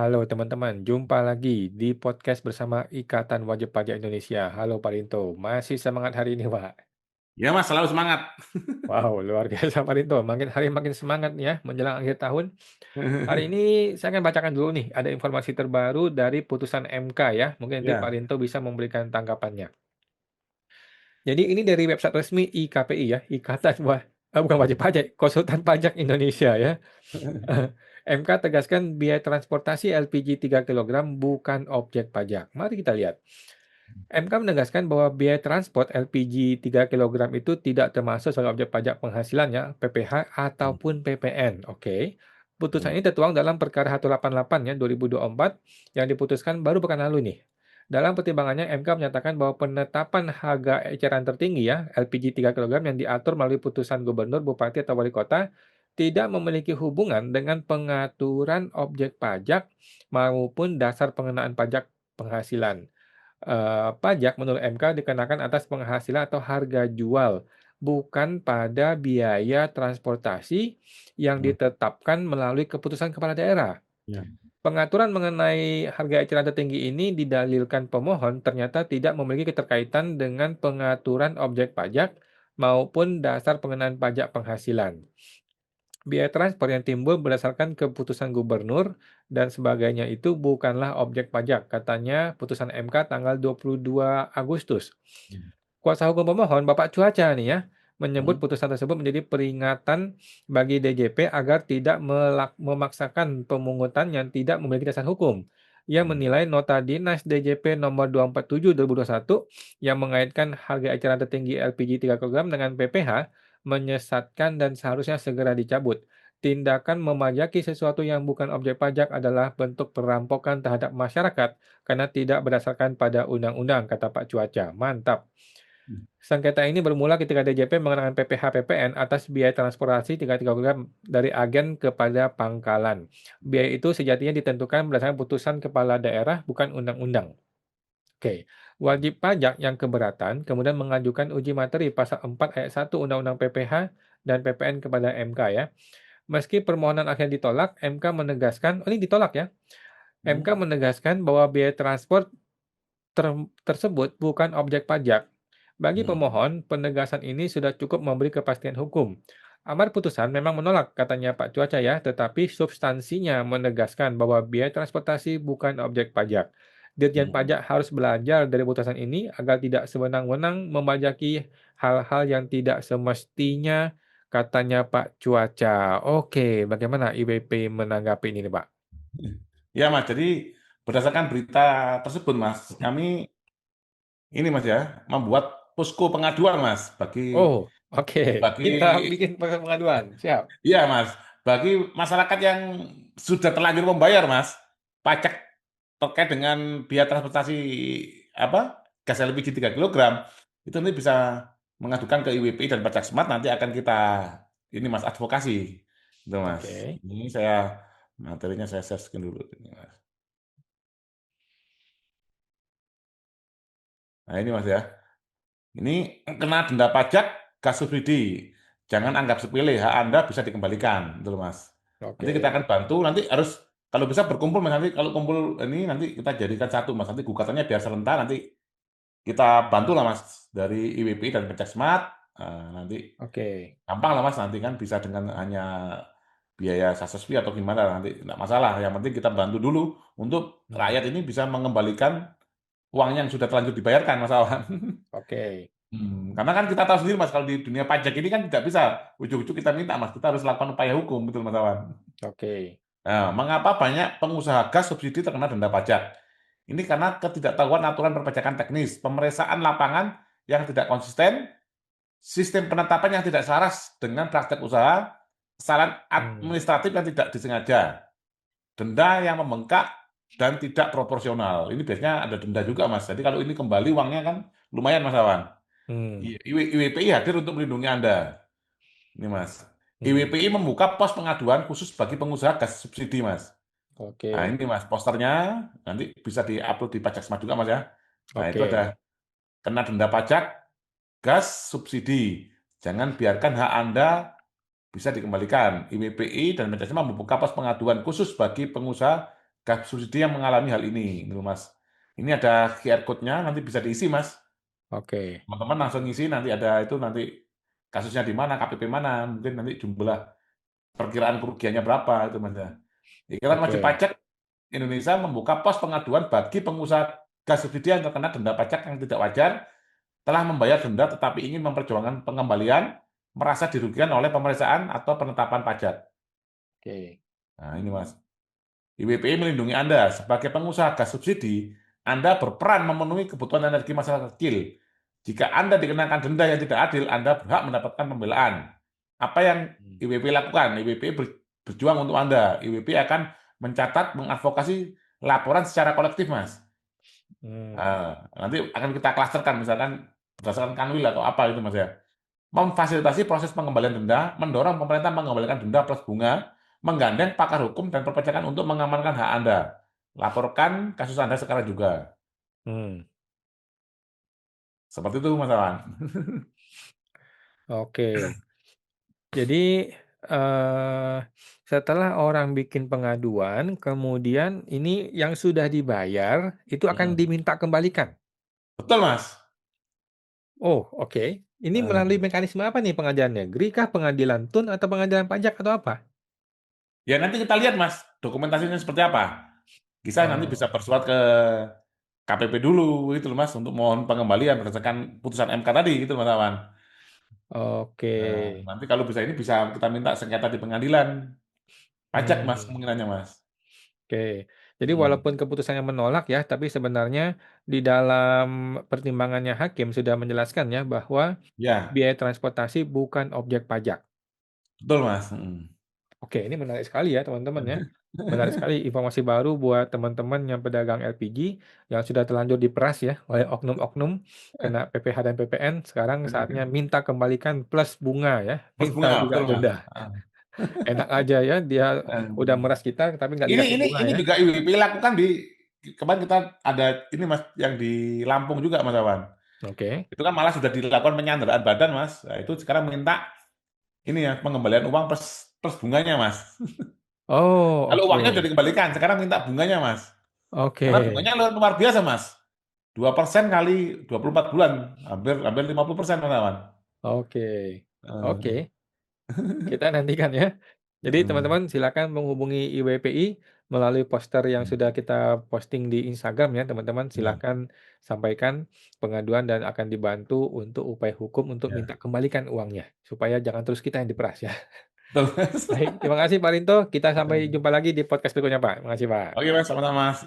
Halo teman-teman, jumpa lagi di podcast bersama Ikatan Wajib Pajak Indonesia. Halo Pak Rinto, masih semangat hari ini Pak? Ya Mas, selalu semangat. Wow, luar biasa Pak Rinto, makin hari makin semangat nih ya menjelang akhir tahun. Hari ini saya akan bacakan dulu nih, ada informasi terbaru dari putusan MK ya. Mungkin nanti Pak Ya, Rinto bisa memberikan tanggapannya. Jadi ini dari website resmi IKPI ya, bukan wajib pajak, Konsultan Pajak Indonesia ya. MK tegaskan biaya transportasi LPG 3 kilogram bukan objek pajak. Mari kita lihat. MK menegaskan bahwa biaya transport LPG 3 kilogram itu tidak termasuk sebagai objek pajak penghasilannya, PPH ataupun PPN. Oke. Putusan ya, ini tertuang dalam perkara 188 ya 2024 yang diputuskan baru pekan lalu nih. Dalam pertimbangannya MK menyatakan bahwa penetapan harga eceran tertinggi ya LPG 3 kilogram yang diatur melalui putusan gubernur, bupati atau wali kota tidak memiliki hubungan dengan pengaturan objek pajak maupun dasar pengenaan pajak penghasilan. Pajak menurut MK dikenakan atas penghasilan atau harga jual, bukan pada biaya transportasi yang ya, ditetapkan melalui keputusan kepala daerah. ya, Pengaturan mengenai harga eceran tertinggi ini didalilkan pemohon ternyata tidak memiliki keterkaitan dengan pengaturan objek pajak maupun dasar pengenaan pajak penghasilan. Biaya transport yang timbul berdasarkan keputusan gubernur dan sebagainya itu bukanlah objek pajak, katanya putusan MK tanggal 22 Agustus. Kuasa hukum pemohon, Bapak Cuaca nih ya, menyebut hmm, putusan tersebut menjadi peringatan bagi DJP agar tidak memaksakan pemungutan yang tidak memiliki dasar hukum. Ia hmm, menilai nota dinas DJP nomor 247 2021 yang mengaitkan harga eceran tertinggi LPG 3 kg dengan PPh menyesatkan dan seharusnya segera dicabut. Tindakan memajaki sesuatu yang bukan objek pajak adalah bentuk perampokan terhadap masyarakat karena tidak berdasarkan pada undang-undang, kata Pak Cuaca. Mantap. hmm, Sengketa ini bermula ketika DJP mengenakan PPh PPN atas biaya transportasi 3 kg dari agen kepada pangkalan. Biaya itu sejatinya ditentukan berdasarkan putusan kepala daerah, bukan undang-undang. Oke, wajib pajak yang keberatan kemudian mengajukan uji materi pasal 4 ayat 1 Undang-Undang PPh dan PPN kepada MK ya. Meski permohonan akhirnya ditolak, MK menegaskan, oh ini ditolak ya. MK hmm, menegaskan bahwa biaya transport tersebut bukan objek pajak. Bagi hmm, pemohon, penegasan ini sudah cukup memberi kepastian hukum. Amar putusan memang menolak, katanya Pak Cuaca ya, tetapi substansinya menegaskan bahwa biaya transportasi bukan objek pajak. Dirjen hmm. Pajak harus belajar dari putusan ini agar tidak sewenang-wenang memajaki hal-hal yang tidak semestinya, katanya Pak Cuaca. Oke, bagaimana IWP menanggapi ini, Pak? Ya Mas, jadi berdasarkan berita tersebut Mas, kami ini Mas ya, membuat posko pengaduan Mas, bagi Oh, oke. bagi Kita bikin pengaduan. Siap. iya Mas, bagi masyarakat yang sudah terlanjur membayar Mas, pajak terkait dengan biaya transportasi apa gas LPG 3 kilogram, itu nanti bisa mengadukan ke IWPI dan Pajak Smart, nanti akan kita ini Mas advokasi itu Mas. Oke. Ini saya materinya saya share screen dulu ini, Mas. Nah ini Mas ya, ini kena denda pajak gas subsidi, jangan anggap sepele, hak Anda bisa dikembalikan itu loh, Mas. Nanti kita Oke. akan bantu, nanti harus kalau bisa berkumpul Mas, nanti kalau kumpul ini nanti kita jadikan satu Mas, nanti gugatannya biar serentak, nanti kita bantu lah Mas dari IWPI dan Pajak Smart. Nanti Oke. gampang lah Mas, nanti kan bisa dengan hanya biaya success fee atau gimana, nanti nggak masalah. Yang penting kita bantu dulu untuk Hmm. rakyat ini bisa mengembalikan uang yang sudah terlanjur dibayarkan, Mas Awan. Oke. Karena kan kita tahu sendiri Mas, kalau di dunia pajak ini kan tidak bisa ujuk-ujuk kita minta Mas, kita harus lakukan upaya hukum, betul Mas Awan. Oke. Nah, mengapa banyak pengusaha gas subsidi terkena denda pajak? Ini karena ketidaktahuan aturan perpajakan teknis, pemeriksaan lapangan yang tidak konsisten, sistem penetapan yang tidak selaras dengan praktek usaha, kesalahan Hmm. administratif yang tidak disengaja, denda yang membengkak dan tidak proporsional. Ini biasanya ada denda juga, Mas. Jadi kalau ini kembali uangnya kan lumayan, Mas Awan. Hmm. IWPI hadir untuk melindungi Anda. Ini, Mas. Hmm. IWPI membuka pos pengaduan khusus bagi pengusaha gas subsidi, Mas. Nah, Oke. ini Mas, posternya nanti bisa diupload di Pajak Smart juga, Mas ya. Nah, itu ada Oke. kena denda pajak gas subsidi. Jangan biarkan hak Anda bisa dikembalikan. IWPI dan Manajemen membuka pos pengaduan khusus bagi pengusaha gas subsidi yang mengalami hal ini, gitu Mas. Ini ada QR code-nya, nanti bisa diisi Mas. Oke, Teman-teman langsung ngisi, nanti ada itu nanti kasusnya di mana, KPP mana, mungkin nanti jumlah perkiraan kerugiannya berapa itu Mas ya. Ikatan wajib oke, pajak Indonesia membuka pos pengaduan bagi pengusaha gas subsidi yang terkena denda pajak yang tidak wajar telah membayar denda tetapi ingin memperjuangkan pengembalian, merasa dirugikan oleh pemeriksaan atau penetapan pajak. oke. Nah, ini Mas. IWPI melindungi Anda. Sebagai pengusaha gas subsidi, Anda berperan memenuhi kebutuhan energi masyarakat kecil. Jika Anda dikenakan denda yang tidak adil, Anda berhak mendapatkan pembelaan. Apa yang Hmm. IWPI lakukan? IWPI berjuang untuk Anda. IWPI akan mencatat, mengadvokasi laporan secara kolektif, Mas. Hmm. Nanti akan kita klasterkan, misalkan berdasarkan kanwil atau apa itu, Mas ya. Memfasilitasi proses pengembalian denda, mendorong pemerintah mengembalikan denda plus bunga, menggandeng pakar hukum dan perpajakan untuk mengamankan hak Anda. Laporkan kasus Anda sekarang juga. Hmm. Seperti itu, Mas Awan. Oke. Jadi eh, setelah orang bikin pengaduan, kemudian ini yang sudah dibayar itu akan Mm. diminta kembalikan. Betul, Mas. Oh, oke. Ini melalui Eh, mekanisme apa nih pengaduan negeri kah, pengadilan tun atau pengadilan pajak atau apa? Ya nanti kita lihat, Mas, dokumentasinya seperti apa. Bisa nanti bisa Oh, bersurat ke KPP dulu, gitu loh, Mas, untuk mohon pengembalian berdasarkan putusan MK tadi, gitu, Mas Awan. oke. Nanti kalau bisa ini bisa kita minta sengketa di pengadilan. Pajak, Mas, Hmm, kemungkinannya, Mas. oke. Jadi Hmm. walaupun keputusannya menolak ya, tapi sebenarnya di dalam pertimbangannya hakim sudah menjelaskan ya bahwa Ya, biaya transportasi bukan objek pajak. betul, Mas. Hmm. Oke, ini menarik sekali ya teman-teman ya. Menarik sekali informasi baru buat teman-teman yang pedagang LPG yang sudah terlanjur diperas ya oleh oknum-oknum kena PPh dan PPN. Sekarang saatnya minta kembalikan plus bunga ya, Plus minta bunga, juga betul, Mas. denda. Enak aja ya, dia udah Eh, meras kita tapi nggak Ini dikasih ini bunga ini ya. juga IWP lakukan di kemarin kita ada ini Mas yang di Lampung juga Mas Awan. Oke. Itu kan malah sudah dilakukan penyanderaan badan Mas. Nah, itu sekarang minta ini ya pengembalian uang plus plus bunganya Mas. Oh, Kalau uangnya sudah oke. dikembalikan, sekarang minta bunganya Mas. Karena Oke. bunganya luar biasa Mas. 2% kali 24 bulan, hampir hampir 50% Mas Awan. Oke. Oke. Eh, Kita nantikan ya. Jadi eh, teman-teman silakan menghubungi IWPI melalui poster yang sudah kita posting di Instagram ya teman-teman. ya, Silakan sampaikan pengaduan dan akan dibantu untuk upaya hukum untuk minta ya, kembalikan uangnya supaya jangan terus kita yang diperas ya. betul Mas. Baik, terima kasih Pak Rinto. Kita sampai jumpa lagi di podcast berikutnya Pak. Terima kasih Pak. Oke Mas, sama-sama Mas.